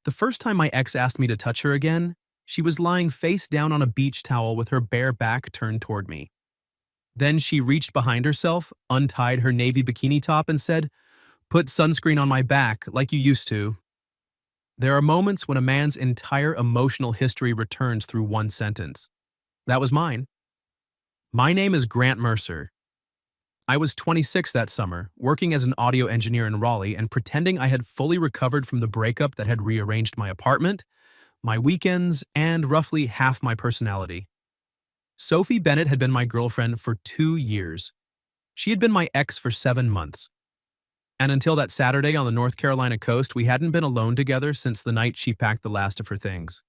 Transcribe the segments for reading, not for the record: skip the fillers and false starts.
The first time my ex asked me to touch her again, she was lying face down on a beach towel with her bare back turned toward me. Then she reached behind herself, untied her navy bikini top, and said, "Put sunscreen on my back like you used to." There are moments when a man's entire emotional history returns through one sentence. That was mine. My name is Grant Mercer. I was 26 that summer, working as an audio engineer in Raleigh and pretending I had fully recovered from the breakup that had rearranged my apartment, my weekends, and roughly half my personality. Sophie Bennett had been my girlfriend for 2 years. She had been my ex for 7 months. And until that Saturday on the North Carolina coast, we hadn't been alone together since the night she packed the last of her things.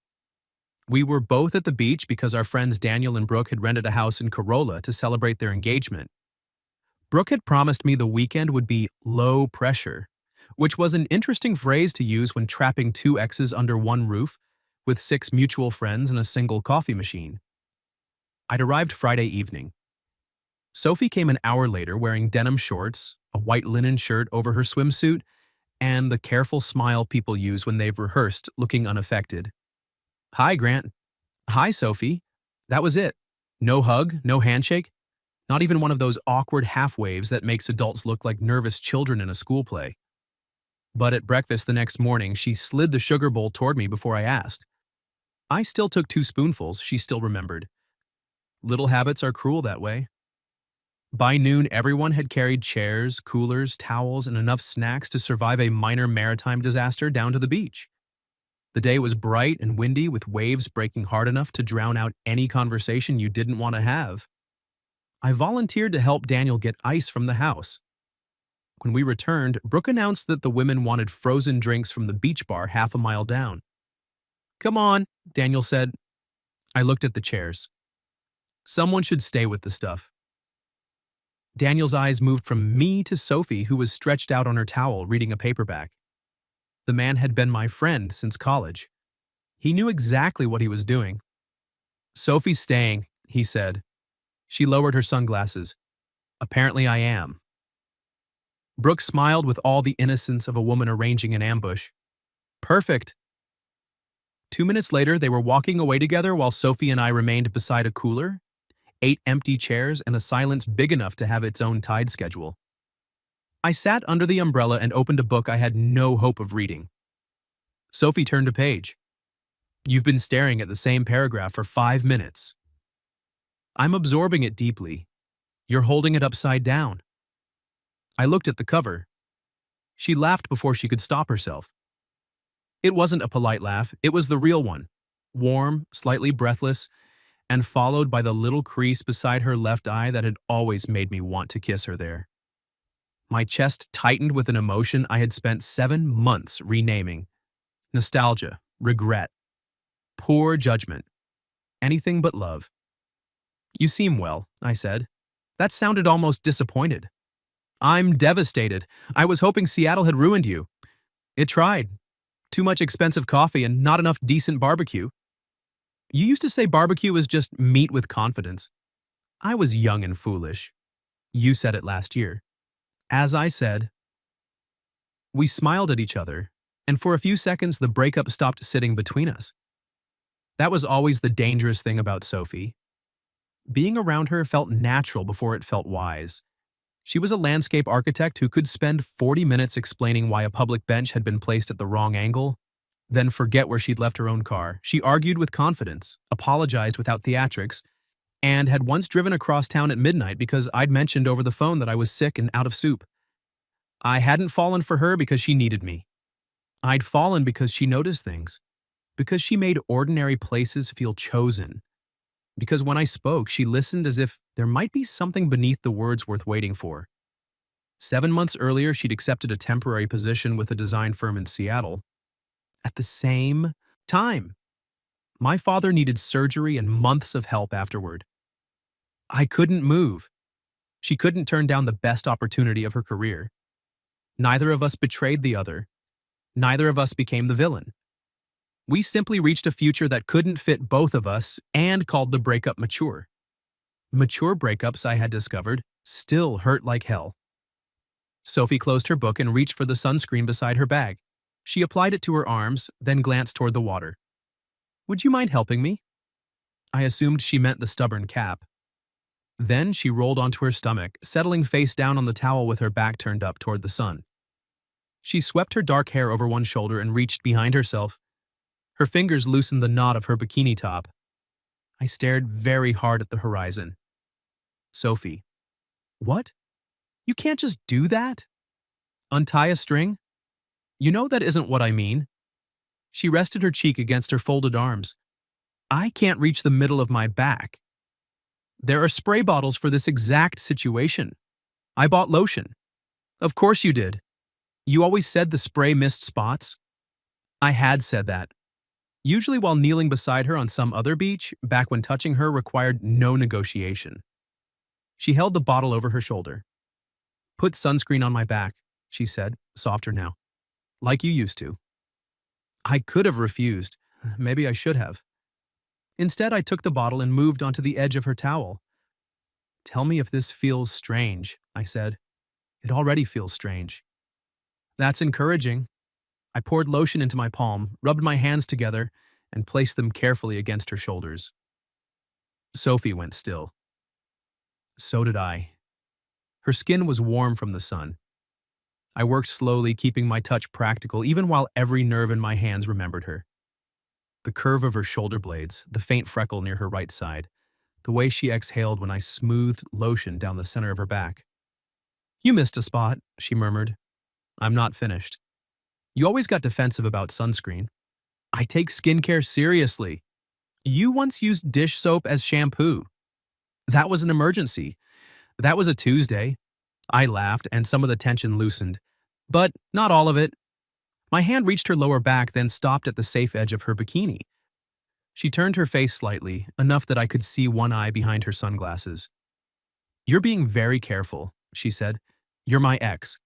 We were both at the beach because our friends Daniel and Brooke had rented a house in Corolla to celebrate their engagement. Brooke had promised me the weekend would be low pressure, which was an interesting phrase to use when trapping two exes under one roof with 6 mutual friends and a single coffee machine. I'd arrived Friday evening. Sophie came an hour later wearing denim shorts, a white linen shirt over her swimsuit, and the careful smile people use when they've rehearsed, looking unaffected. "Hi, Grant." "Hi, Sophie." That was it. No hug, no handshake, not even one of those awkward half waves that makes adults look like nervous children in a school play. But at breakfast the next morning, she slid the sugar bowl toward me before I asked. I still took 2 spoonfuls, she still remembered. Little habits are cruel that way. By noon, everyone had carried chairs, coolers, towels, and enough snacks to survive a minor maritime disaster down to the beach. The day was bright and windy, with waves breaking hard enough to drown out any conversation you didn't want to have. I volunteered to help Daniel get ice from the house. When we returned, Brooke announced that the women wanted frozen drinks from the beach bar half a mile down. "Come on," Daniel said. I looked at the chairs. Someone should stay with the stuff. Daniel's eyes moved from me to Sophie, who was stretched out on her towel reading a paperback. The man had been my friend since college. He knew exactly what he was doing. "Sophie's staying," he said. She lowered her sunglasses. "Apparently I am." Brooke smiled with all the innocence of a woman arranging an ambush. "Perfect." 2 minutes later, they were walking away together while Sophie and I remained beside a cooler, 8 empty chairs, and a silence big enough to have its own tide schedule. I sat under the umbrella and opened a book I had no hope of reading. Sophie turned a page. "You've been staring at the same paragraph for 5 minutes. I'm absorbing it deeply. You're holding it upside down." I looked at the cover. She laughed before she could stop herself. It wasn't a polite laugh, it was the real one. Warm, slightly breathless, and followed by the little crease beside her left eye that had always made me want to kiss her there. My chest tightened with an emotion I had spent 7 months renaming. Nostalgia, regret, poor judgment, anything but love. "You seem well," I said. That sounded almost disappointed. "I'm devastated. I was hoping Seattle had ruined you." "It tried. Too much expensive coffee and not enough decent barbecue." "You used to say barbecue was just meat with confidence." "I was young and foolish." "You said it last year." As I said. We smiled at each other, and for a few seconds the breakup stopped sitting between us. That was always the dangerous thing about Sophie. Being around her felt natural before it felt wise. She was a landscape architect who could spend 40 minutes explaining why a public bench had been placed at the wrong angle, then forget where she'd left her own car. She argued with confidence, apologized without theatrics, and had once driven across town at midnight because I'd mentioned over the phone that I was sick and out of soup. I hadn't fallen for her because she needed me. I'd fallen because she noticed things, because she made ordinary places feel chosen, because when I spoke, she listened as if there might be something beneath the words worth waiting for. 7 months earlier, she'd accepted a temporary position with a design firm in Seattle. At the same time, my father needed surgery and months of help afterward. I couldn't move. She couldn't turn down the best opportunity of her career. Neither of us betrayed the other. Neither of us became the villain. We simply reached a future that couldn't fit both of us and called the breakup mature. Mature breakups, I had discovered, still hurt like hell. Sophie closed her book and reached for the sunscreen beside her bag. She applied it to her arms, then glanced toward the water. Would you mind helping me? I assumed she meant the stubborn cap. Then she rolled onto her stomach, settling face down on the towel with her back turned up toward the sun. She swept her dark hair over one shoulder and reached behind herself. Her fingers loosened the knot of her bikini top. I stared very hard at the horizon. Sophie. What? You can't just do that? Untie a string? You know that isn't what I mean. She rested her cheek against her folded arms. I can't reach the middle of my back. There are spray bottles for this exact situation. I bought lotion. Of course you did. You always said the spray missed spots. I had said that. Usually while kneeling beside her on some other beach, back when touching her required no negotiation. She held the bottle over her shoulder. Put sunscreen on my back, she said, softer now. Like you used to. I could have refused. Maybe I should have. Instead, I took the bottle and moved onto the edge of her towel. Tell me if this feels strange, I said. It already feels strange. That's encouraging. I poured lotion into my palm, rubbed my hands together, and placed them carefully against her shoulders. Sophie went still. So did I. Her skin was warm from the sun. I worked slowly, keeping my touch practical, even while every nerve in my hands remembered her. The curve of her shoulder blades, the faint freckle near her right side, the way she exhaled when I smoothed lotion down the center of her back. You missed a spot, she murmured. I'm not finished. You always got defensive about sunscreen. I take skincare seriously. You once used dish soap as shampoo. That was an emergency. That was a Tuesday. I laughed, and some of the tension loosened. But not all of it. My hand reached her lower back, then stopped at the safe edge of her bikini. She turned her face slightly, enough that I could see one eye behind her sunglasses. You're being very careful, she said. You're my ex.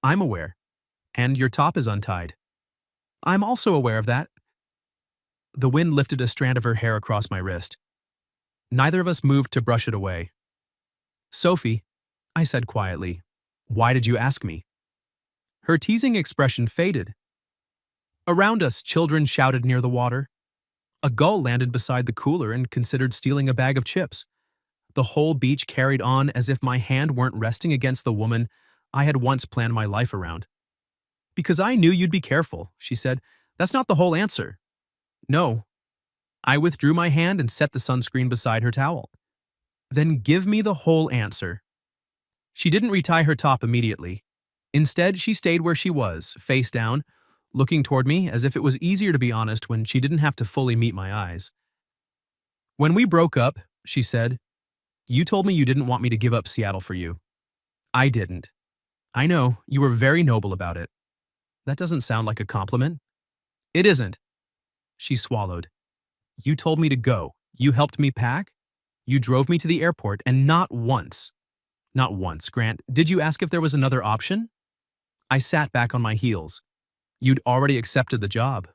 I'm aware. And your top is untied. I'm also aware of that. The wind lifted a strand of her hair across my wrist. Neither of us moved to brush it away. Sophie, I said quietly, why did you ask me? Her teasing expression faded. Around us, children shouted near the water. A gull landed beside the cooler and considered stealing a bag of chips. The whole beach carried on as if my hand weren't resting against the woman I had once planned my life around. Because I knew you'd be careful, she said. That's not the whole answer. No. I withdrew my hand and set the sunscreen beside her towel. Then give me the whole answer. She didn't retie her top immediately. Instead, she stayed where she was, face down, looking toward me as if it was easier to be honest when she didn't have to fully meet my eyes. When we broke up, she said, you told me you didn't want me to give up Seattle for you. I didn't. I know, you were very noble about it. That doesn't sound like a compliment. It isn't. She swallowed. You told me to go. You helped me pack. You drove me to the airport, and not once, Grant, did you ask if there was another option? I sat back on my heels. You'd already accepted the job.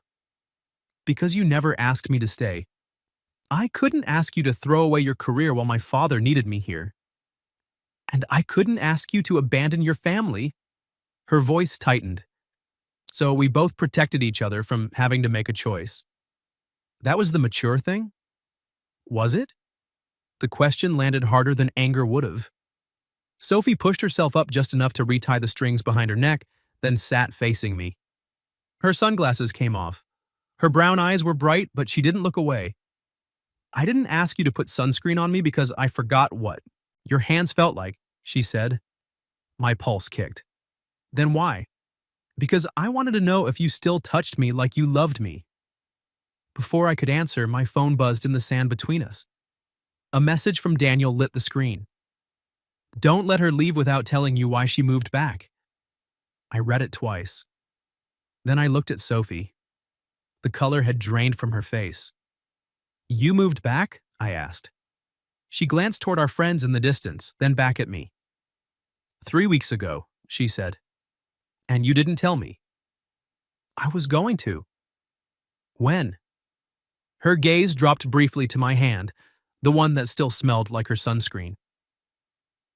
Because you never asked me to stay. I couldn't ask you to throw away your career while my father needed me here. And I couldn't ask you to abandon your family. Her voice tightened. So we both protected each other from having to make a choice. That was the mature thing? Was it? The question landed harder than anger would have. Sophie pushed herself up just enough to retie the strings behind her neck, then sat facing me. Her sunglasses came off. Her brown eyes were bright, but she didn't look away. I didn't ask you to put sunscreen on me because I forgot what your hands felt like, she said. My pulse kicked. Then why? Because I wanted to know if you still touched me like you loved me. Before I could answer, my phone buzzed in the sand between us. A message from Daniel lit the screen. Don't let her leave without telling you why she moved back. I read it twice. Then I looked at Sophie. The color had drained from her face. You moved back? I asked. She glanced toward our friends in the distance, then back at me. 3 weeks ago, she said. And you didn't tell me. I was going to. When? Her gaze dropped briefly to my hand, the one that still smelled like her sunscreen.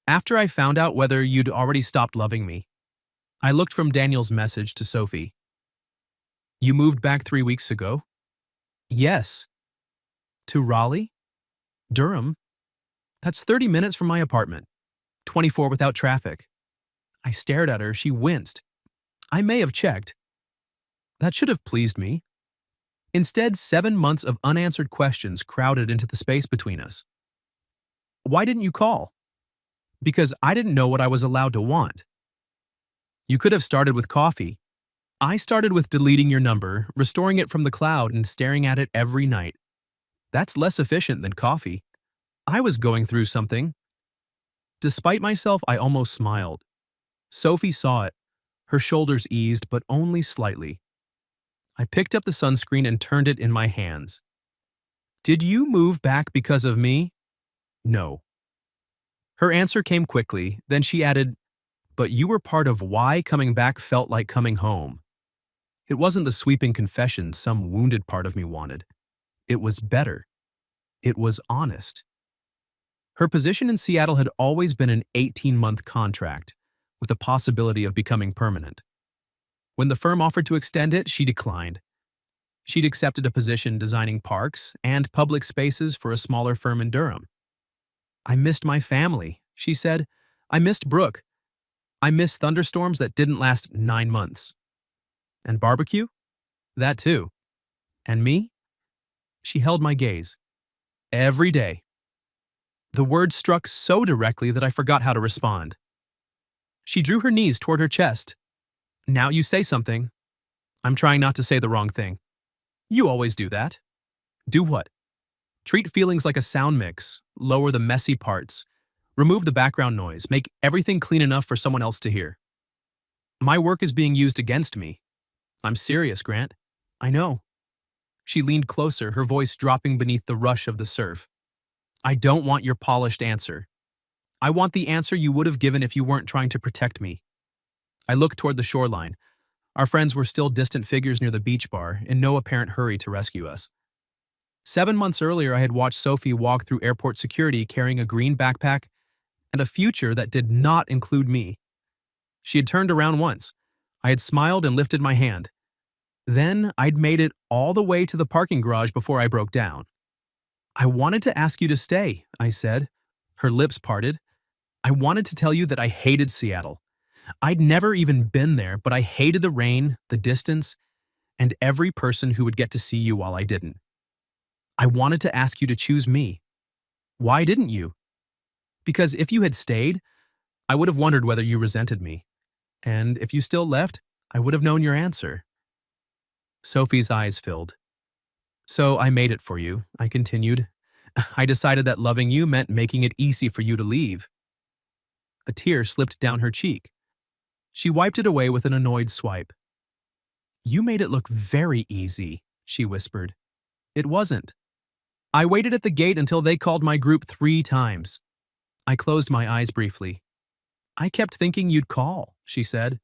After I found out whether you'd already stopped loving me. I looked from Daniel's message to Sophie. You moved back 3 weeks ago? Yes. To Raleigh? Durham? That's 30 minutes from my apartment. 24 without traffic. I stared at her. She winced. I may have checked. That should have pleased me. Instead, 7 months of unanswered questions crowded into the space between us. Why didn't you call? Because I didn't know what I was allowed to want. You could have started with coffee. I started with deleting your number, restoring it from the cloud, and staring at it every night. That's less efficient than coffee. I was going through something. Despite myself, I almost smiled. Sophie saw it. Her shoulders eased, but only slightly. I picked up the sunscreen and turned it in my hands. Did you move back because of me? No. Her answer came quickly, then she added, but you were part of why coming back felt like coming home. It wasn't the sweeping confession some wounded part of me wanted. It was better. It was honest. Her position in Seattle had always been an 18-month contract, with the possibility of becoming permanent. When the firm offered to extend it, she declined. She'd accepted a position designing parks and public spaces for a smaller firm in Durham. I missed my family, she said. I missed Brooke. I missed thunderstorms that didn't last 9 months. And barbecue? That too. And me? She held my gaze. Every day. The words struck so directly that I forgot how to respond. She drew her knees toward her chest. Now you say something. I'm trying not to say the wrong thing. You always do that. Do what? Treat feelings like a sound mix, lower the messy parts, remove the background noise, make everything clean enough for someone else to hear. My work is being used against me. I'm serious, Grant. I know. She leaned closer, her voice dropping beneath the rush of the surf. I don't want your polished answer. I want the answer you would have given if you weren't trying to protect me. I looked toward the shoreline. Our friends were still distant figures near the beach bar, in no apparent hurry to rescue us. 7 months earlier, I had watched Sophie walk through airport security carrying a green backpack and a future that did not include me. She had turned around once. I had smiled and lifted my hand. Then I'd made it all the way to the parking garage before I broke down. I wanted to ask you to stay, I said. Her lips parted. I wanted to tell you that I hated Seattle. I'd never even been there, but I hated the rain, the distance, and every person who would get to see you while I didn't. I wanted to ask you to choose me. Why didn't you? Because if you had stayed, I would have wondered whether you resented me. And if you still left, I would have known your answer. Sophie's eyes filled. So I made it for you, I continued. I decided that loving you meant making it easy for you to leave. A tear slipped down her cheek. She wiped it away with an annoyed swipe. You made it look very easy, she whispered. It wasn't. I waited at the gate until they called my group 3 times. I closed my eyes briefly. I kept thinking you'd call, she said.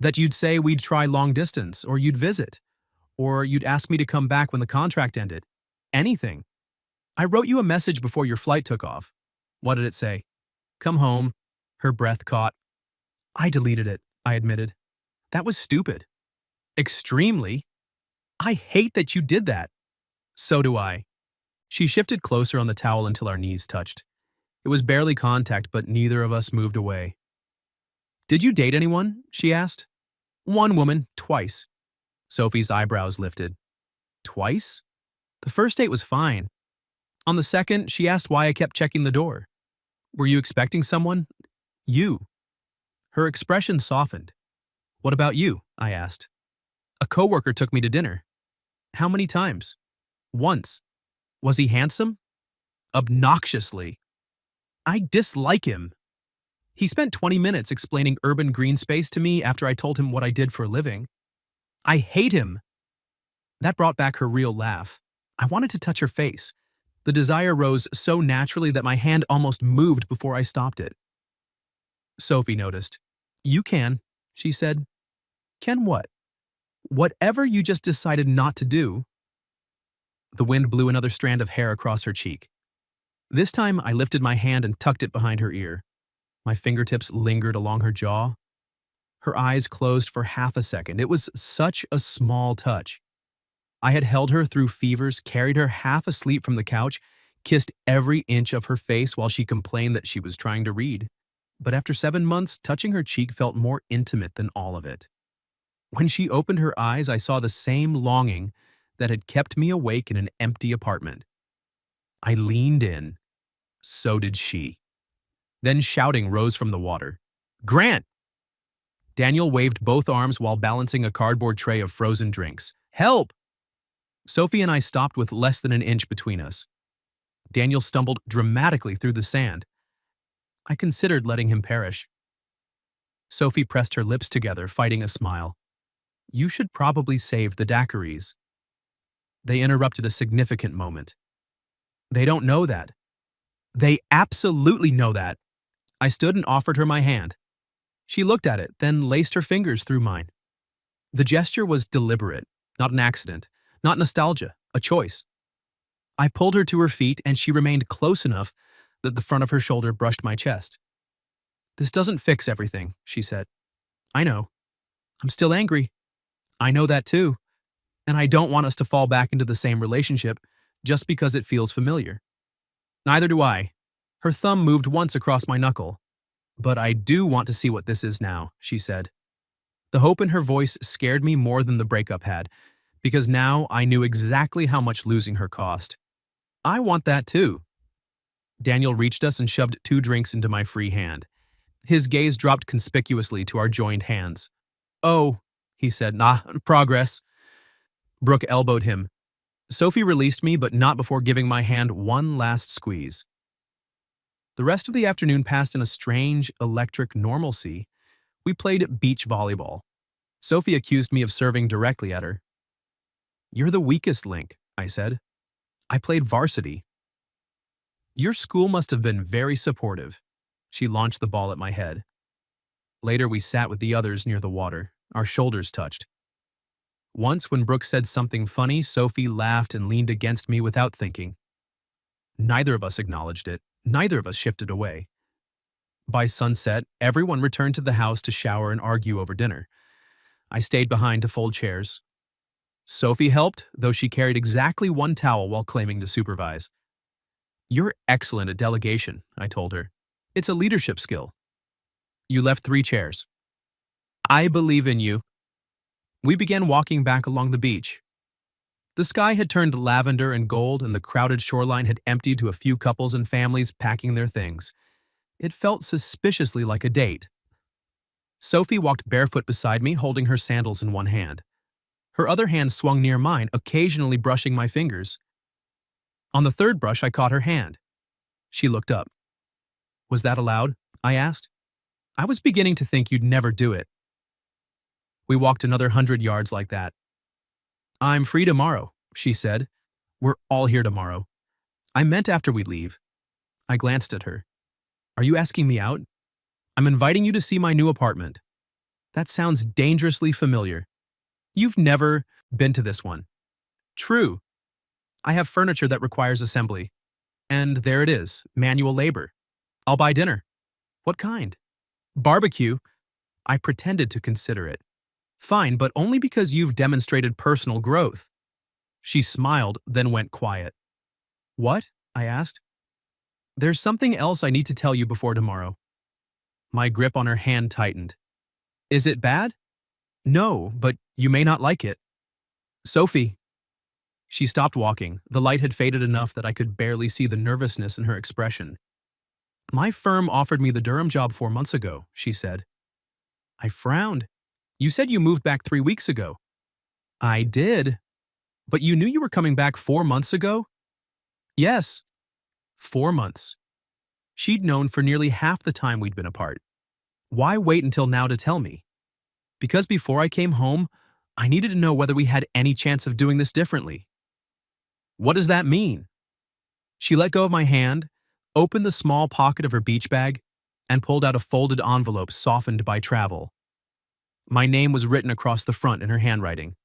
That you'd say we'd try long distance, or you'd visit, or you'd ask me to come back when the contract ended. Anything. I wrote you a message before your flight took off. What did it say? Come home. Her breath caught. I deleted it, I admitted. That was stupid. Extremely. I hate that you did that. So do I. She shifted closer on the towel until our knees touched. It was barely contact, but neither of us moved away. Did you date anyone? She asked. One woman, twice. Sophie's eyebrows lifted. Twice? The first date was fine. On the second, she asked why I kept checking the door. Were you expecting someone? You. Her expression softened. What about you? I asked. A coworker took me to dinner. How many times? Once. Was he handsome? Obnoxiously. I dislike him. He spent 20 minutes explaining urban green space to me after I told him what I did for a living. I hate him. That brought back her real laugh. I wanted to touch her face. The desire rose so naturally that my hand almost moved before I stopped it. Sophie noticed. You can, she said. Can what? Whatever you just decided not to do. The wind blew another strand of hair across her cheek. This time, I lifted my hand and tucked it behind her ear. My fingertips lingered along her jaw. Her eyes closed for half a second. It was such a small touch. I had held her through fevers, carried her half asleep from the couch, kissed every inch of her face while she complained that she was trying to read. But after 7 months, touching her cheek felt more intimate than all of it. When she opened her eyes, I saw the same longing that had kept me awake in an empty apartment. I leaned in. So did she. Then shouting rose from the water. "Grant!" Daniel waved both arms while balancing a cardboard tray of frozen drinks. "Help!" Sophie and I stopped with less than an inch between us. Daniel stumbled dramatically through the sand. I considered letting him perish. Sophie pressed her lips together, fighting a smile. "You should probably save the daiquiris." They interrupted a significant moment. "They don't know that." "They absolutely know that." I stood and offered her my hand. She looked at it, then laced her fingers through mine. The gesture was deliberate, not an accident, not nostalgia, a choice. I pulled her to her feet, and she remained close enough that the front of her shoulder brushed my chest. "This doesn't fix everything," she said. "I know. I'm still angry. I know that too. And I don't want us to fall back into the same relationship just because it feels familiar." "Neither do I." Her thumb moved once across my knuckle. "But I do want to see what this is now," she said. The hope in her voice scared me more than the breakup had, because now I knew exactly how much losing her cost. "I want that too." Daniel reached us and shoved 2 drinks into my free hand. His gaze dropped conspicuously to our joined hands. "Oh," he said, "nah, progress." Brooke elbowed him. Sophie released me, but not before giving my hand one last squeeze. The rest of the afternoon passed in a strange, electric normalcy. We played beach volleyball. Sophie accused me of serving directly at her. "You're the weakest link," I said. "I played varsity." "Your school must have been very supportive." She launched the ball at my head. Later, we sat with the others near the water. Our shoulders touched. Once, when Brooke said something funny, Sophie laughed and leaned against me without thinking. Neither of us acknowledged it. Neither of us shifted away. By sunset, everyone returned to the house to shower and argue over dinner. I stayed behind to fold chairs. Sophie helped, though she carried exactly 1 towel while claiming to supervise. "You're excellent at delegation," I told her. "It's a leadership skill." "You left 3 chairs." "I believe in you." We began walking back along the beach. The sky had turned lavender and gold, and the crowded shoreline had emptied to a few couples and families packing their things. It felt suspiciously like a date. Sophie walked barefoot beside me, holding her sandals in one hand. Her other hand swung near mine, occasionally brushing my fingers. On the 3rd brush, I caught her hand. She looked up. "Was that allowed?" I asked. "I was beginning to think you'd never do it." We walked another 100 yards like that. "I'm free tomorrow," she said. "We're all here tomorrow." I meant after we leave. I glanced at her. "Are you asking me out?" "I'm inviting you to see my new apartment." "That sounds dangerously familiar." "You've never been to this one." "True. I have furniture that requires assembly." "And there it is, manual labor." "I'll buy dinner." "What kind?" "Barbecue." I pretended to consider it. "Fine, but only because you've demonstrated personal growth." She smiled, then went quiet. "What?" I asked. "There's something else I need to tell you before tomorrow." My grip on her hand tightened. "Is it bad?" "No, but you may not like it." "Sophie." She stopped walking. The light had faded enough that I could barely see the nervousness in her expression. "My firm offered me the Durham job 4 months ago," she said. I frowned. "You said you moved back 3 weeks ago." "I did." "But you knew you were coming back 4 months ago?" "Yes." 4 months. She'd known for nearly half the time we'd been apart. Why wait until now to tell me? Because before I came home, I needed to know whether we had any chance of doing this differently. "What does that mean?" She let go of my hand, opened the small pocket of her beach bag, and pulled out a folded envelope softened by travel. My name was written across the front in her handwriting.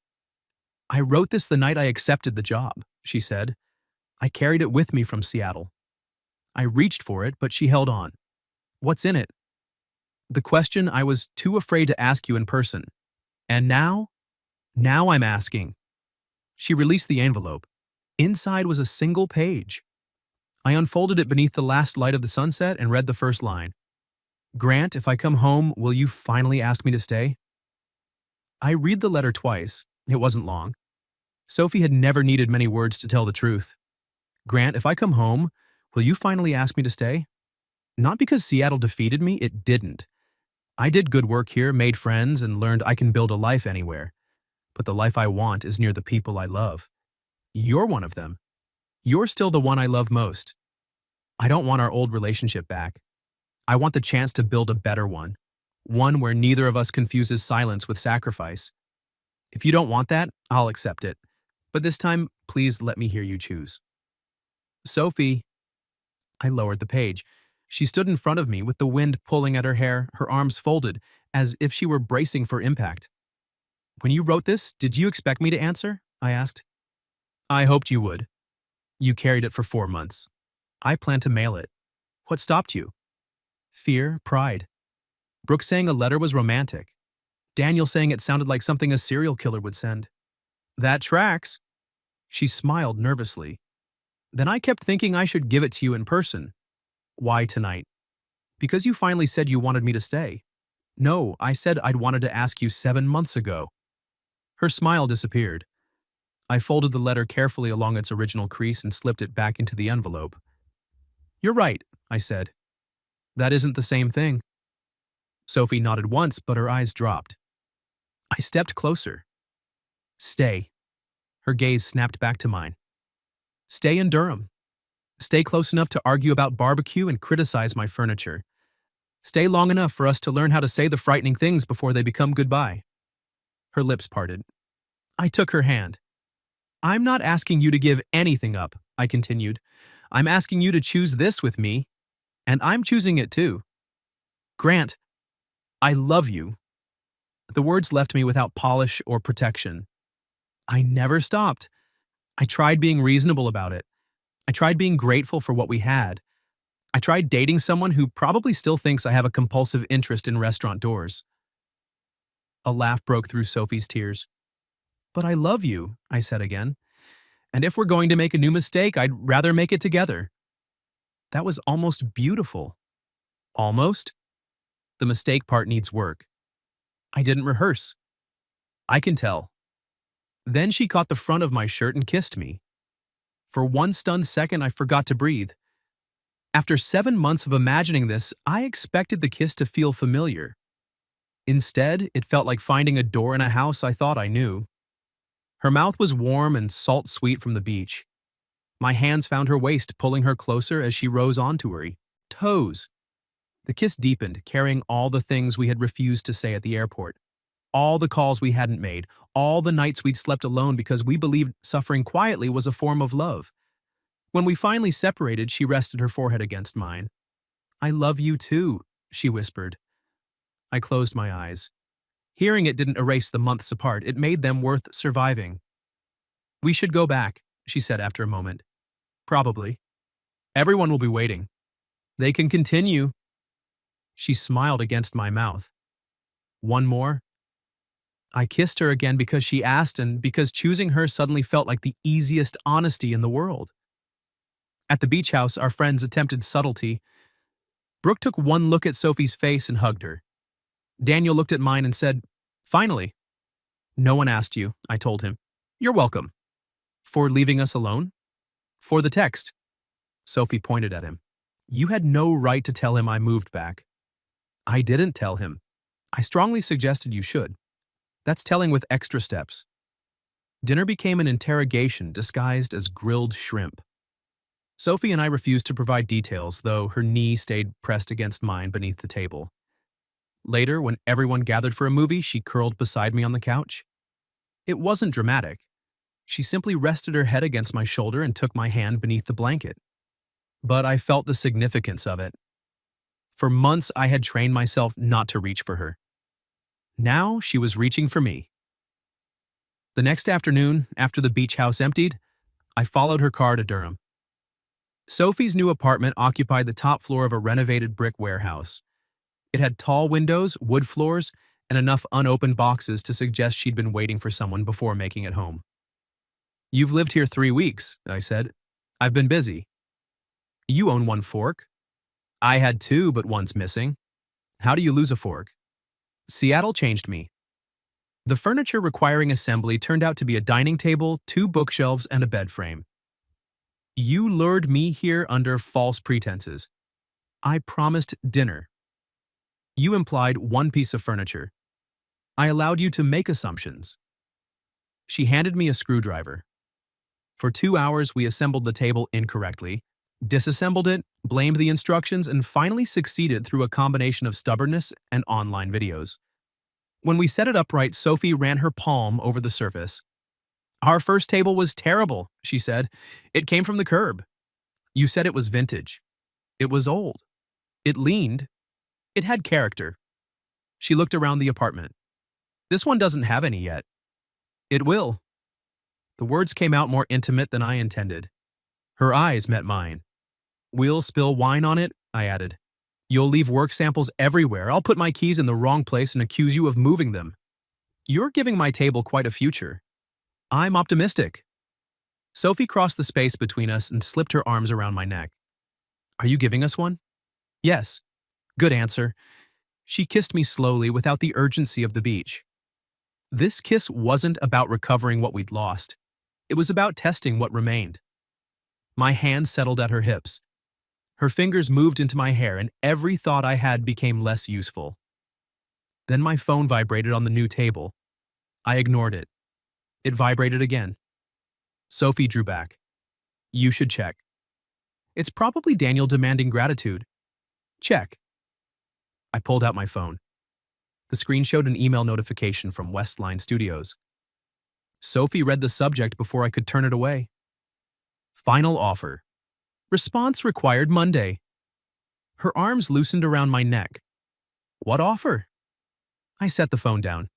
"I wrote this the night I accepted the job," she said. "I carried it with me from Seattle." I reached for it, but she held on. "What's in it?" The question I was too afraid to ask you in person. And now I'm asking. She released the envelope. Inside was a single page. I unfolded it beneath the last light of the sunset and read the first line. Grant, if I come home, will you finally ask me to stay? I read the letter twice. It wasn't long. Sophie had never needed many words to tell the truth. Grant, if I come home, will you finally ask me to stay? Not because Seattle defeated me, it didn't. I did good work here, made friends, and learned I can build a life anywhere. But the life I want is near the people I love. You're one of them. You're still the one I love most. I don't want our old relationship back. I want the chance to build a better one. One where neither of us confuses silence with sacrifice. If you don't want that, I'll accept it. But this time, please let me hear you choose. Sophie. I lowered the page. She stood in front of me with the wind pulling at her hair, her arms folded, as if she were bracing for impact. When you wrote this, did you expect me to answer? I asked. I hoped you would. You carried it for 4 months. I plan to mail it. What stopped you? Fear, pride. Brooke saying a letter was romantic. Daniel saying it sounded like something a serial killer would send. That tracks. She smiled nervously. Then I kept thinking I should give it to you in person. Why tonight? Because you finally said you wanted me to stay. No, I said I'd wanted to ask you 7 months ago. Her smile disappeared. I folded the letter carefully along its original crease and slipped it back into the envelope. You're right, I said. That isn't the same thing. Sophie nodded once, but her eyes dropped. I stepped closer. Stay. Her gaze snapped back to mine. Stay in Durham. Stay close enough to argue about barbecue and criticize my furniture. Stay long enough for us to learn how to say the frightening things before they become goodbye. Her lips parted. I took her hand. I'm not asking you to give anything up, I continued. I'm asking you to choose this with me, and I'm choosing it too. Grant, I love you. The words left me without polish or protection. I never stopped. I tried being reasonable about it. I tried being grateful for what we had. I tried dating someone who probably still thinks I have a compulsive interest in restaurant doors. A laugh broke through Sophie's tears. But I love you, I said again. And if we're going to make a new mistake, I'd rather make it together. That was almost beautiful. Almost? The mistake part needs work. I didn't rehearse. I can tell. Then she caught the front of my shirt and kissed me. For one stunned second, I forgot to breathe. After 7 months of imagining this, I expected the kiss to feel familiar. Instead, it felt like finding a door in a house I thought I knew. Her mouth was warm and salt-sweet from the beach. My hands found her waist, pulling her closer as she rose onto her toes. The kiss deepened, carrying all the things we had refused to say at the airport. All the calls we hadn't made, all the nights we'd slept alone because we believed suffering quietly was a form of love. When we finally separated, she rested her forehead against mine. I love you too, she whispered. I closed my eyes. Hearing it didn't erase the months apart, it made them worth surviving. We should go back, she said after a moment. Probably. Everyone will be waiting. They can continue. She smiled against my mouth. One more? I kissed her again because she asked and because choosing her suddenly felt like the easiest honesty in the world. At the beach house, our friends attempted subtlety. Brooke took one look at Sophie's face and hugged her. Daniel looked at mine and said, Finally. No one asked you, I told him. You're welcome. For leaving us alone? For the text. Sophie pointed at him. You had no right to tell him I moved back. I didn't tell him. I strongly suggested you should. That's telling with extra steps. Dinner became an interrogation disguised as grilled shrimp. Sophie and I refused to provide details, though her knee stayed pressed against mine beneath the table. Later, when everyone gathered for a movie, she curled beside me on the couch. It wasn't dramatic. She simply rested her head against my shoulder and took my hand beneath the blanket. But I felt the significance of it. For months, I had trained myself not to reach for her. Now she was reaching for me. The next afternoon, after the beach house emptied, I followed her car to Durham. Sophie's new apartment occupied the top floor of a renovated brick warehouse. It had tall windows, wood floors, and enough unopened boxes to suggest she'd been waiting for someone before making it home. "You've lived here 3 weeks," I said. "I've been busy." "You own one fork." "I had two, but one's missing." "How do you lose a fork?" Seattle changed me. The furniture requiring assembly turned out to be a dining table, two bookshelves, and a bed frame. "You lured me here under false pretenses. I promised dinner. You implied one piece of furniture. I allowed you to make assumptions." She handed me a screwdriver. For 2 hours, we assembled the table incorrectly, disassembled it, blamed the instructions, and finally succeeded through a combination of stubbornness and online videos. When we set it upright, Sophie ran her palm over the surface. "Our first table was terrible," she said. "It came from the curb. You said it was vintage. It was old. It leaned. It had character." She looked around the apartment. "This one doesn't have any yet." "It will." The words came out more intimate than I intended. Her eyes met mine. "We'll spill wine on it," I added. "You'll leave work samples everywhere. I'll put my keys in the wrong place and accuse you of moving them. You're giving my table quite a future." "I'm optimistic." Sophie crossed the space between us and slipped her arms around my neck. "Are you giving us one?" "Yes." "Good answer." She kissed me slowly without the urgency of the beach. This kiss wasn't about recovering what we'd lost. It was about testing what remained. My hand settled at her hips. Her fingers moved into my hair, and every thought I had became less useful. Then my phone vibrated on the new table. I ignored it. It vibrated again. Sophie drew back. "You should check." "It's probably Daniel demanding gratitude." "Check." I pulled out my phone. The screen showed an email notification from Westline Studios. Sophie read the subject before I could turn it away. "Final offer. Response required Monday." Her arms loosened around my neck. "What offer?" I set the phone down.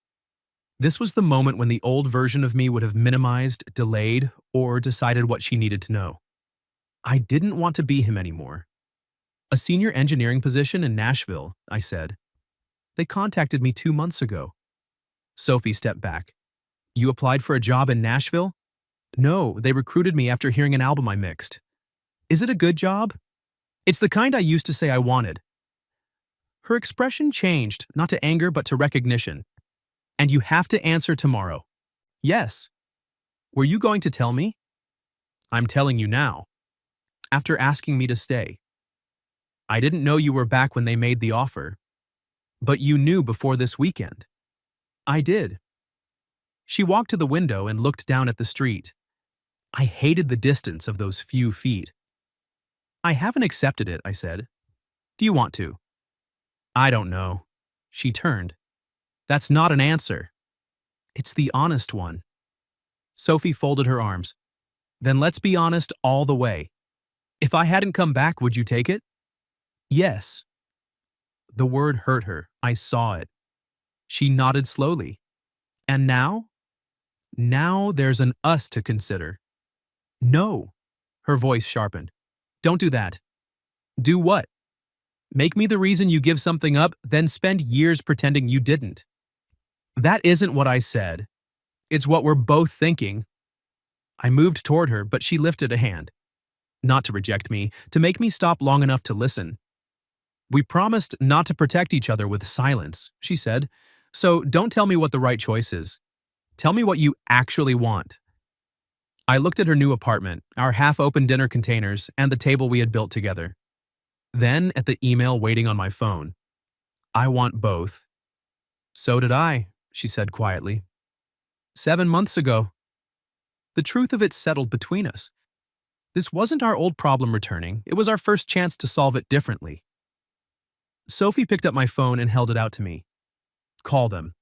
This was the moment when the old version of me would have minimized, delayed, or decided what she needed to know. I didn't want to be him anymore. "A senior engineering position in Nashville," I said. "They contacted me 2 months ago." Sophie stepped back. "You applied for a job in Nashville?" "No, they recruited me after hearing an album I mixed." "Is it a good job?" "It's the kind I used to say I wanted." Her expression changed, not to anger but to recognition. "And you have to answer tomorrow." "Yes." "Were you going to tell me?" "I'm telling you now." "After asking me to stay." "I didn't know you were back when they made the offer." "But you knew before this weekend." "I did." She walked to the window and looked down at the street. I hated the distance of those few feet. "I haven't accepted it," I said. "Do you want to?" "I don't know." She turned. "That's not an answer." "It's the honest one." Sophie folded her arms. "Then let's be honest all the way. If I hadn't come back, would you take it?" "Yes." The word hurt her. I saw it. She nodded slowly. "And now?" "Now there's an us to consider." "No." Her voice sharpened. "Don't do that." "Do what?" "Make me the reason you give something up, then spend years pretending you didn't." "That isn't what I said. It's what we're both thinking." I moved toward her, but she lifted a hand. Not to reject me, to make me stop long enough to listen. "We promised not to protect each other with silence," she said. "So don't tell me what the right choice is. Tell me what you actually want." I looked at her new apartment, our half-open dinner containers, and the table we had built together. Then at the email waiting on my phone. "I want both." "So did I," she said quietly. 7 months ago. The truth of it settled between us. This wasn't our old problem returning, it was our first chance to solve it differently. Sophie picked up my phone and held it out to me. "Call them."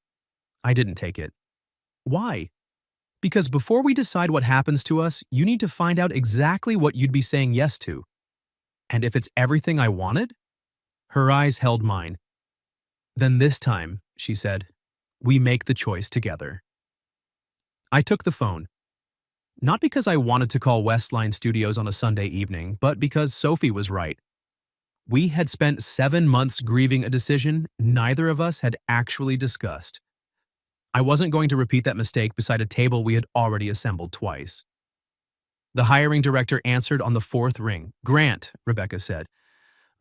I didn't take it. "Why?" "Because before we decide what happens to us, you need to find out exactly what you'd be saying yes to." "And if it's everything I wanted?" Her eyes held mine. "Then this time," she said, "we make the choice together." I took the phone. Not because I wanted to call Westline Studios on a Sunday evening, but because Sophie was right. We had spent 7 months grieving a decision neither of us had actually discussed. I wasn't going to repeat that mistake beside a table we had already assembled twice. The hiring director answered on the fourth ring. "Grant," Rebecca said.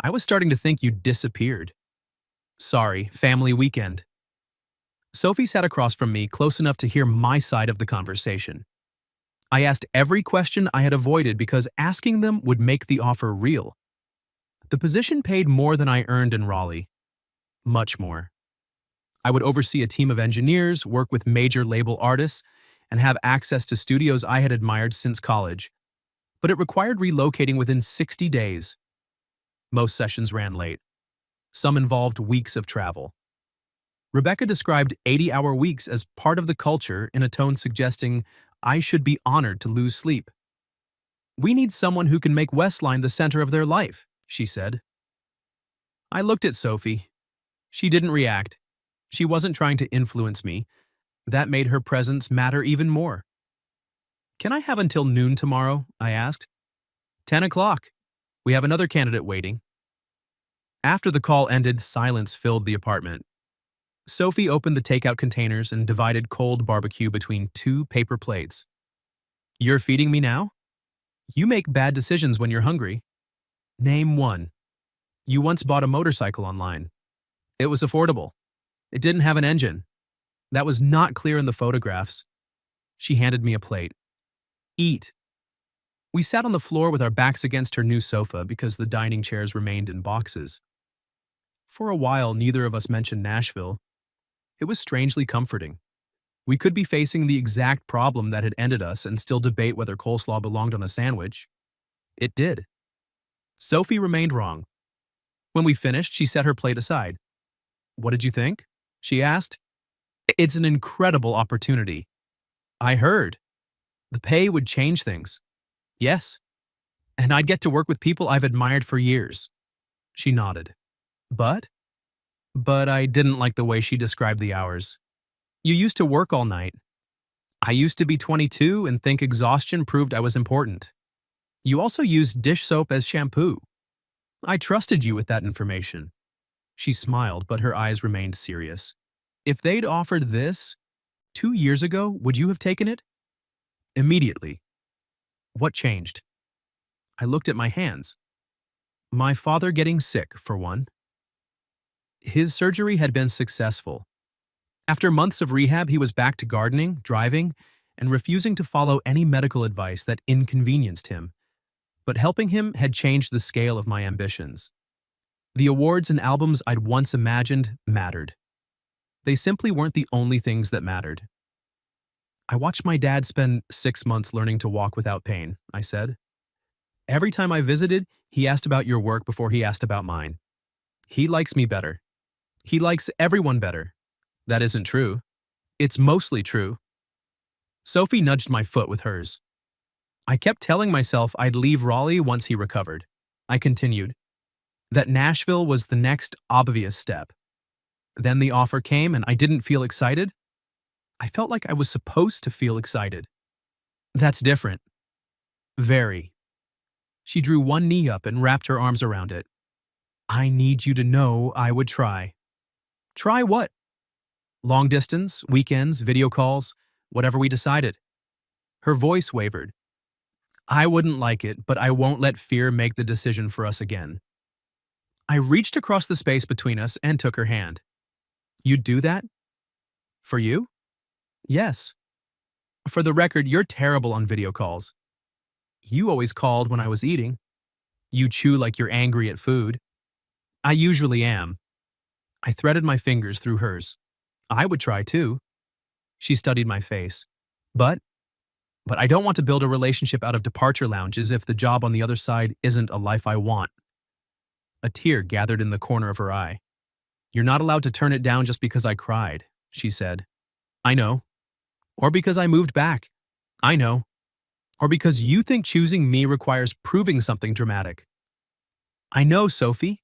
"I was starting to think you'd disappeared." "Sorry, family weekend." Sophie sat across from me, close enough to hear my side of the conversation. I asked every question I had avoided because asking them would make the offer real. The position paid more than I earned in Raleigh. Much more. I would oversee a team of engineers, work with major label artists, and have access to studios I had admired since college. But it required relocating within 60 days. Most sessions ran late. Some involved weeks of travel. Rebecca described 80-hour weeks as part of the culture in a tone suggesting I should be honored to lose sleep. "We need someone who can make Westline the center of their life," she said. I looked at Sophie. She didn't react. She wasn't trying to influence me. That made her presence matter even more. "Can I have until noon tomorrow?" I asked. 10 o'clock. We have another candidate waiting." After the call ended, silence filled the apartment. Sophie opened the takeout containers and divided cold barbecue between 2 paper plates. "You're feeding me now? You make bad decisions when you're hungry. Name one." "You once bought a motorcycle online. It was affordable. It didn't have an engine. That was not clear in the photographs." She handed me a plate. "Eat." We sat on the floor with our backs against her new sofa because the dining chairs remained in boxes. For a while, neither of us mentioned Nashville. It was strangely comforting. We could be facing the exact problem that had ended us and still debate whether coleslaw belonged on a sandwich. It did. Sophie remained wrong. When we finished, she set her plate aside. "What did you think?" she asked. "It's an incredible opportunity." "I heard. The pay would change things." "Yes. And I'd get to work with people I've admired for years." She nodded. But? But I didn't like the way she described the hours. "You used to work all night. I used to be 22 and think exhaustion proved I was important. You also used dish soap as shampoo. I trusted you with that information." She smiled, but her eyes remained serious. "If they'd offered this 2 years ago, would you have taken it?" "Immediately." "What changed?" I looked at my hands. "My father getting sick, for one." His surgery had been successful. After months of rehab, he was back to gardening, driving, and refusing to follow any medical advice that inconvenienced him. But helping him had changed the scale of my ambitions. The awards and albums I'd once imagined mattered. They simply weren't the only things that mattered. "I watched my dad spend 6 months learning to walk without pain," I said. "Every time I visited, he asked about your work before he asked about mine. He likes me better. He likes everyone better." "That isn't true." "It's mostly true." Sophie nudged my foot with hers. "I kept telling myself I'd leave Raleigh once he recovered." I continued. "That Nashville was the next obvious step. Then the offer came and I didn't feel excited. I felt like I was supposed to feel excited." "That's different." "Very." She drew one knee up and wrapped her arms around it. "I need you to know I would try." "Try what?" "Long distance, weekends, video calls, whatever we decided." Her voice wavered. "I wouldn't like it, but I won't let fear make the decision for us again." I reached across the space between us and took her hand. "You'd do that? For you?" "Yes." "For the record, you're terrible on video calls." "You always called when I was eating." "You chew like you're angry at food." "I usually am." I threaded my fingers through hers. "I would try too." She studied my face. But I don't want to build a relationship out of departure lounges if the job on the other side isn't a life I want." A tear gathered in the corner of her eye. "You're not allowed to turn it down just because I cried," she said. "I know. Or because I moved back. I know. Or because you think choosing me requires proving something dramatic." "I know, Sophie."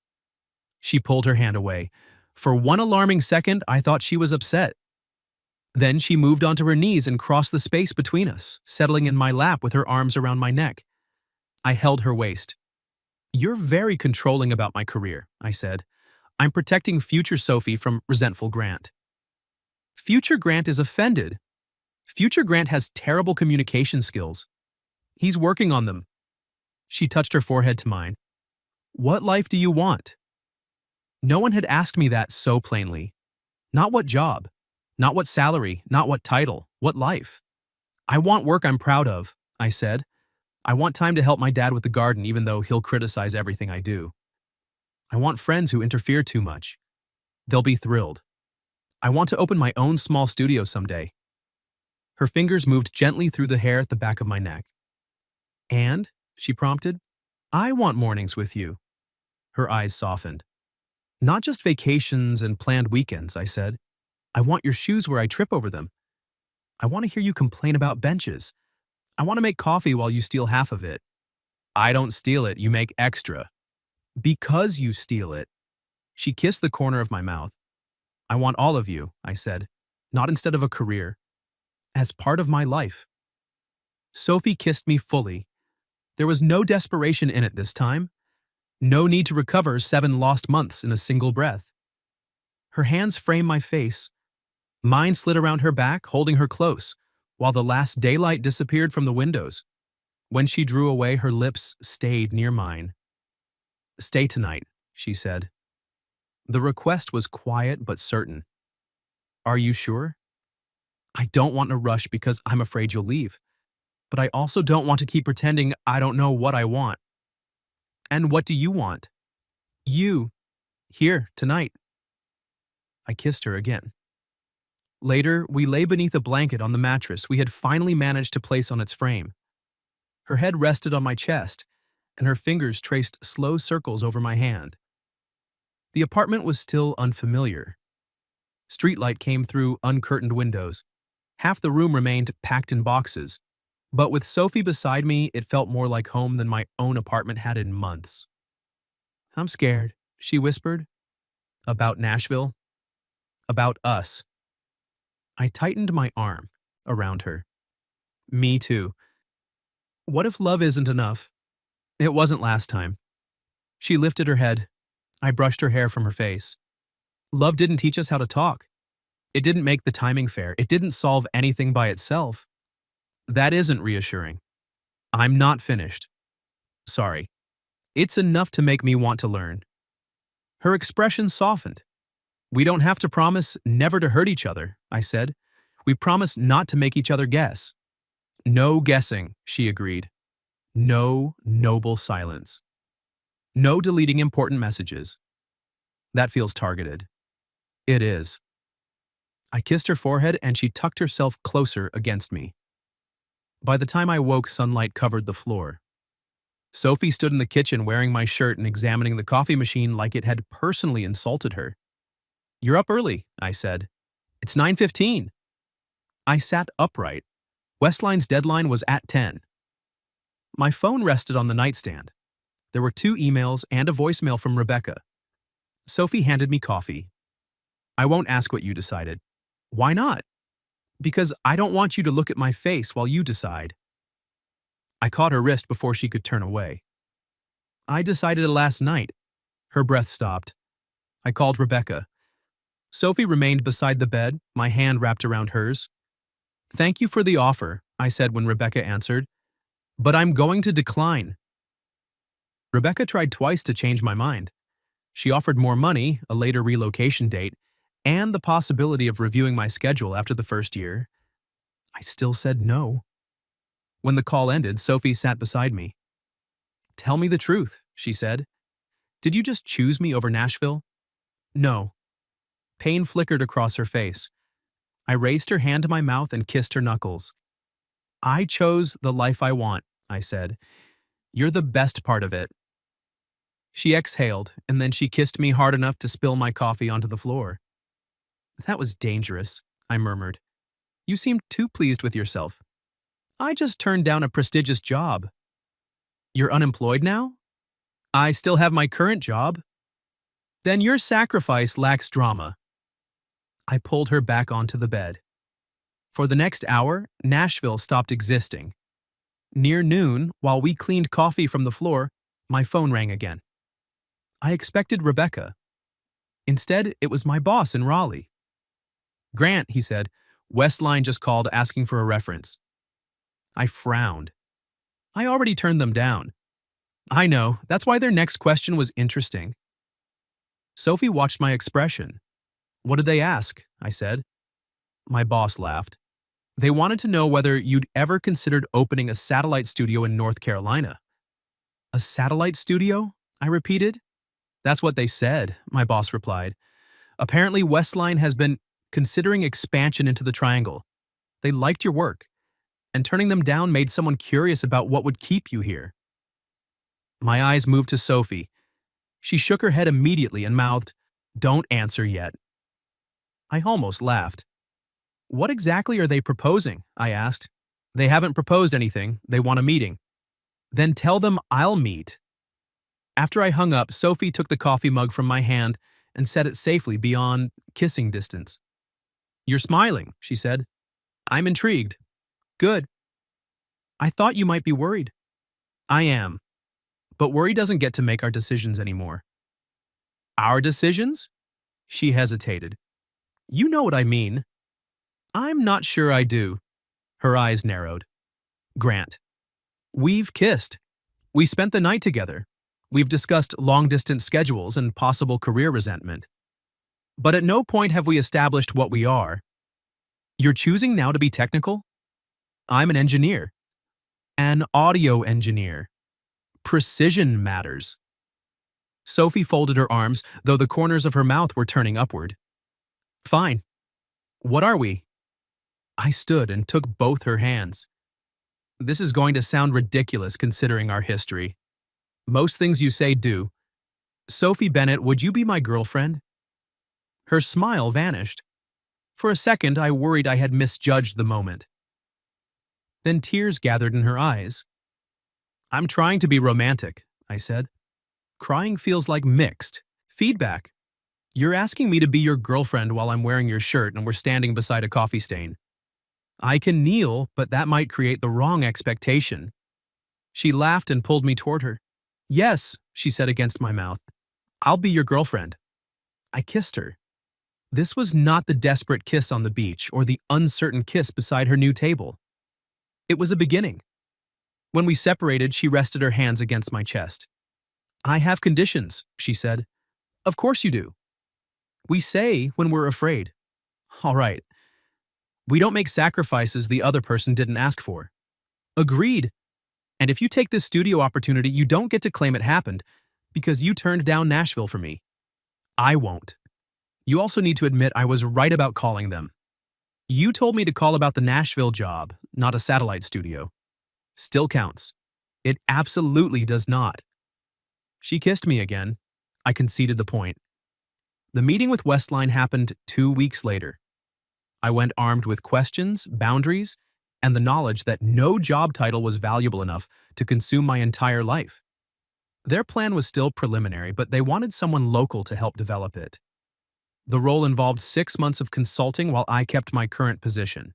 She pulled her hand away. For one alarming second, I thought she was upset. Then she moved onto her knees and crossed the space between us, settling in my lap with her arms around my neck. I held her waist. You're very controlling about my career, I said. I'm protecting future Sophie from resentful Grant. Future Grant is offended. Future Grant has terrible communication skills. He's working on them. She touched her forehead to mine. What life do you want? No one had asked me that so plainly. Not what job, not what salary, not what title, what life. I want work I'm proud of, I said. I want time to help my dad with the garden even though he'll criticize everything I do. I want friends who interfere too much. They'll be thrilled. I want to open my own small studio someday. Her fingers moved gently through the hair at the back of my neck. And, she prompted, I want mornings with you. Her eyes softened. Not just vacations and planned weekends, I said. I want your shoes where I trip over them. I want to hear you complain about benches. I want to make coffee while you steal half of it. I don't steal it, you make extra. Because you steal it. She kissed the corner of my mouth. I want all of you, I said, not instead of a career, as part of my life. Sophie kissed me fully. There was no desperation in it this time. No need to recover 7 lost months in a single breath. Her hands framed my face. Mine slid around her back, holding her close, while the last daylight disappeared from the windows. When she drew away, her lips stayed near mine. Stay tonight, she said. The request was quiet but certain. Are you sure? I don't want to rush because I'm afraid you'll leave. But I also don't want to keep pretending I don't know what I want. And what do you want? You. Here, tonight. I kissed her again. Later, we lay beneath a blanket on the mattress we had finally managed to place on its frame. Her head rested on my chest, and her fingers traced slow circles over my hand. The apartment was still unfamiliar. Streetlight came through uncurtained windows. Half the room remained packed in boxes. But with Sophie beside me, it felt more like home than my own apartment had in months. I'm scared, she whispered. About Nashville? About us. I tightened my arm around her. Me too. What if love isn't enough? It wasn't last time. She lifted her head. I brushed her hair from her face. Love didn't teach us how to talk. It didn't make the timing fair. It didn't solve anything by itself. That isn't reassuring. I'm not finished. Sorry. It's enough to make me want to learn. Her expression softened. We don't have to promise never to hurt each other, I said. We promise not to make each other guess. No guessing, she agreed. No noble silence. No deleting important messages. That feels targeted. It is. I kissed her forehead and she tucked herself closer against me. By the time I woke, sunlight covered the floor. Sophie stood in the kitchen wearing my shirt and examining the coffee machine like it had personally insulted her. You're up early, I said. It's 9:15. I sat upright. Westline's deadline was at 10. My phone rested on the nightstand. There were 2 emails and a voicemail from Rebecca. Sophie handed me coffee. I won't ask what you decided. Why not? Because I don't want you to look at my face while you decide. I caught her wrist before she could turn away. I decided it last night. Her breath stopped. I called Rebecca. Sophie remained beside the bed, my hand wrapped around hers. Thank you for the offer, I said when Rebecca answered. But I'm going to decline. Rebecca tried twice to change my mind. She offered more money, a later relocation date, and the possibility of reviewing my schedule after the first year. I still said no. When the call ended, Sophie sat beside me. Tell me the truth, she said. Did you just choose me over Nashville? No. Pain flickered across her face. I raised her hand to my mouth and kissed her knuckles. I chose the life I want, I said. You're the best part of it. She exhaled, and then she kissed me hard enough to spill my coffee onto the floor. That was dangerous, I murmured. You seemed too pleased with yourself. I just turned down a prestigious job. You're unemployed now? I still have my current job. Then your sacrifice lacks drama. I pulled her back onto the bed. For the next hour, Nashville stopped existing. Near noon, while we cleaned coffee from the floor, My phone rang again. I expected Rebecca. Instead, it was my boss in Raleigh. Grant, he said, Westline just called asking for a reference. I frowned. I already turned them down. I know, that's why their next question was interesting. Sophie watched my expression. What did they ask? I said. My boss laughed. They wanted to know whether you'd ever considered opening a satellite studio in North Carolina. A satellite studio? I repeated. That's what they said, my boss replied. Apparently, Westline has been considering expansion into the Triangle. They liked your work, and turning them down made someone curious about what would keep you here. My eyes moved to Sophie. She shook her head immediately and mouthed, "Don't answer yet." I almost laughed. What exactly are they proposing? I asked. They haven't proposed anything. They want a meeting. Then tell them I'll meet. After I hung up, Sophie took the coffee mug from my hand and set it safely beyond kissing distance. You're smiling, she said. I'm intrigued. Good. I thought you might be worried. I am. But worry doesn't get to make our decisions anymore. Our decisions? She hesitated. You know what I mean. I'm not sure I do. Her eyes narrowed. Grant. We've kissed. We spent the night together. We've discussed long-distance schedules and possible career resentment. But at no point have we established what we are. You're choosing now to be technical? I'm an engineer. An audio engineer. Precision matters. Sophie folded her arms, though the corners of her mouth were turning upward. Fine. What are we? I stood and took both her hands. This is going to sound ridiculous considering our history. Most things you say do. Sophie Bennett, would you be my girlfriend? Her smile vanished. For a second, I worried I had misjudged the moment. Then tears gathered in her eyes. I'm trying to be romantic, I said. Crying feels like mixed feedback. You're asking me to be your girlfriend while I'm wearing your shirt and we're standing beside a coffee stain. I can kneel, but that might create the wrong expectation. She laughed and pulled me toward her. Yes, she said against my mouth. I'll be your girlfriend. I kissed her. This was not the desperate kiss on the beach or the uncertain kiss beside her new table. It was a beginning. When we separated, she rested her hands against my chest. I have conditions, she said. Of course you do. We say when we're afraid. All right. We don't make sacrifices the other person didn't ask for. Agreed. And if you take this studio opportunity, you don't get to claim it happened because you turned down Nashville for me. I won't. You also need to admit I was right about calling them. You told me to call about the Nashville job, not a satellite studio. Still counts. It absolutely does not. She kissed me again. I conceded the point. The meeting with Westline happened 2 weeks later. I went armed with questions, boundaries, and the knowledge that no job title was valuable enough to consume my entire life. Their plan was still preliminary, but they wanted someone local to help develop it. The role involved 6 months of consulting while I kept my current position.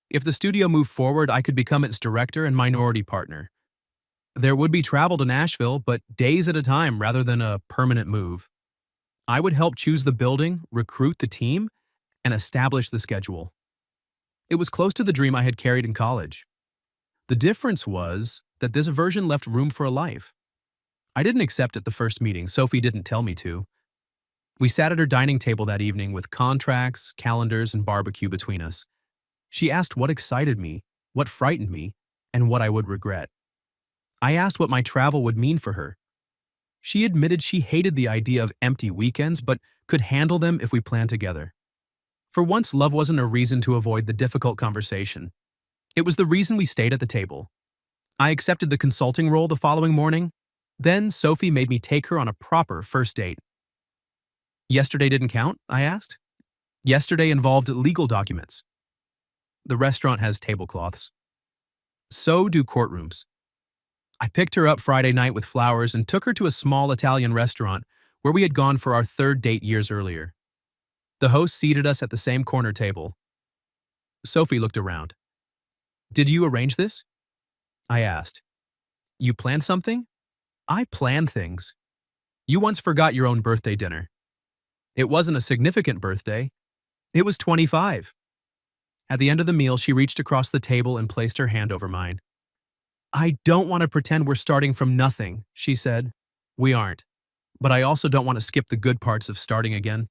If the studio moved forward, I could become its director and minority partner. There would be travel to Nashville, but days at a time rather than a permanent move. I would help choose the building, recruit the team, and establish the schedule. It was close to the dream I had carried in college. The difference was that this version left room for a life. I didn't accept at the first meeting. Sophie didn't tell me to. We sat at her dining table that evening with contracts, calendars, and barbecue between us. She asked what excited me, what frightened me, and what I would regret. I asked what my travel would mean for her. She admitted she hated the idea of empty weekends, but could handle them if we planned together. For once, love wasn't a reason to avoid the difficult conversation. It was the reason we stayed at the table. I accepted the consulting role the following morning. Then Sophie made me take her on a proper first date. Yesterday didn't count? I asked. Yesterday involved legal documents. The restaurant has tablecloths. So do courtrooms. I picked her up Friday night with flowers and took her to a small Italian restaurant where we had gone for our third date years earlier. The host seated us at the same corner table. Sophie looked around. Did you arrange this? I asked. You planned something? I plan things. You once forgot your own birthday dinner. It wasn't a significant birthday. It was 25. At the end of the meal, she reached across the table and placed her hand over mine. I don't want to pretend we're starting from nothing, she said. We aren't. But I also don't want to skip the good parts of starting again.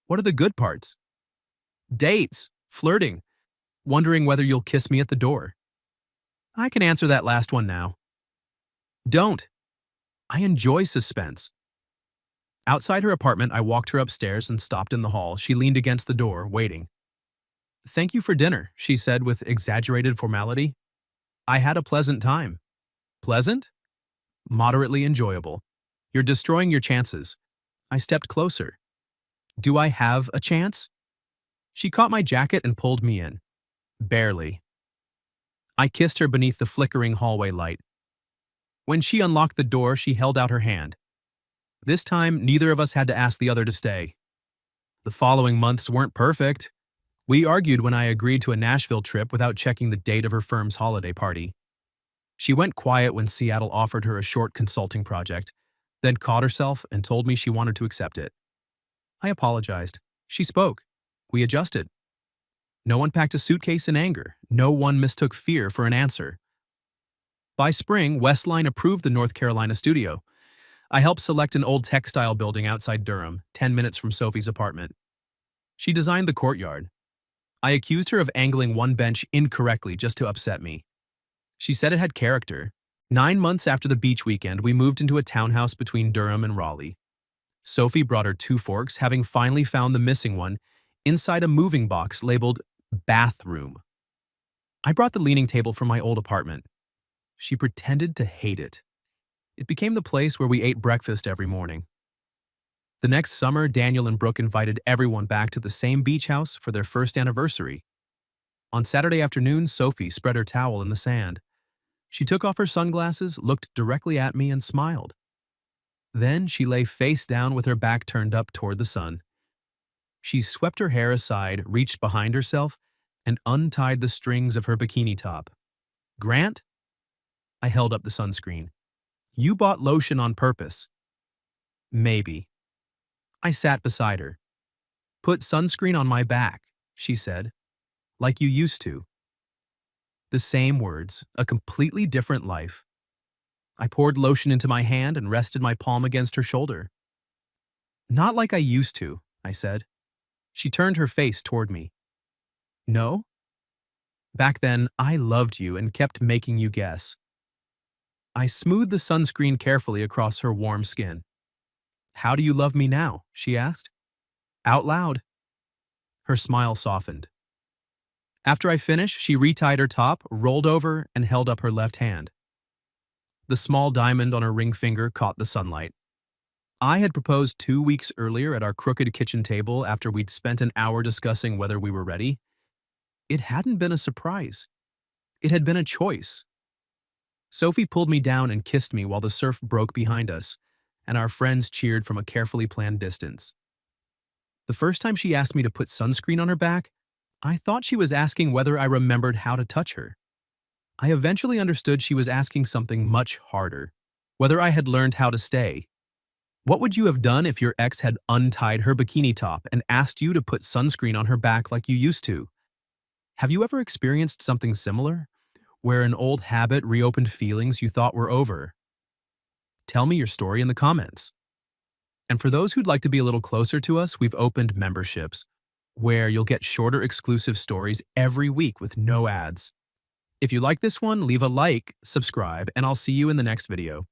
What are the good parts? Dates, flirting, wondering whether you'll kiss me at the door. I can answer that last one now. Don't. I enjoy suspense. Outside her apartment, I walked her upstairs and stopped in the hall. She leaned against the door, waiting. Thank you for dinner, she said with exaggerated formality. I had a pleasant time. Pleasant? Moderately enjoyable. You're destroying your chances. I stepped closer. Do I have a chance? She caught my jacket and pulled me in. Barely. I kissed her beneath the flickering hallway light. When she unlocked the door, she held out her hand. This time, neither of us had to ask the other to stay. The following months weren't perfect. We argued when I agreed to a Nashville trip without checking the date of her firm's holiday party. She went quiet when Seattle offered her a short consulting project, then caught herself and told me she wanted to accept it. I apologized. She spoke. We adjusted. No one packed a suitcase in anger. No one mistook fear for an answer. By spring, Westline approved the North Carolina studio. I helped select an old textile building outside Durham, 10 minutes from Sophie's apartment. She designed the courtyard. I accused her of angling one bench incorrectly just to upset me. She said it had character. 9 months after the beach weekend, we moved into a townhouse between Durham and Raleigh. Sophie brought her 2 forks, having finally found the missing one, inside a moving box labeled bathroom. I brought the leaning table from my old apartment. She pretended to hate it. It became the place where we ate breakfast every morning. The next summer, Daniel and Brooke invited everyone back to the same beach house for their first anniversary. On Saturday afternoon, Sophie spread her towel in the sand. She took off her sunglasses, looked directly at me, and smiled. Then she lay face down with her back turned up toward the sun. She swept her hair aside, reached behind herself, and untied the strings of her bikini top. Grant? I held up the sunscreen. You bought lotion on purpose. Maybe. I sat beside her. Put sunscreen on my back, she said. Like you used to. The same words, a completely different life. I poured lotion into my hand and rested my palm against her shoulder. Not like I used to, I said. She turned her face toward me. No? Back then, I loved you and kept making you guess. I smoothed the sunscreen carefully across her warm skin. How do you love me now? She asked. Out loud. Her smile softened. After I finished, she retied her top, rolled over, and held up her left hand. The small diamond on her ring finger caught the sunlight. I had proposed 2 weeks earlier at our crooked kitchen table after we'd spent an hour discussing whether we were ready. It hadn't been a surprise. It had been a choice. Sophie pulled me down and kissed me while the surf broke behind us, and our friends cheered from a carefully planned distance. The first time she asked me to put sunscreen on her back, I thought she was asking whether I remembered how to touch her. I eventually understood she was asking something much harder, whether I had learned how to stay. What would you have done if your ex had untied her bikini top and asked you to put sunscreen on her back like you used to? Have you ever experienced something similar, where an old habit reopened feelings you thought were over? Tell me your story in the comments. And for those who'd like to be a little closer to us, we've opened memberships, where you'll get shorter exclusive stories every week with no ads. If you like this one, leave a like, subscribe, and I'll see you in the next video.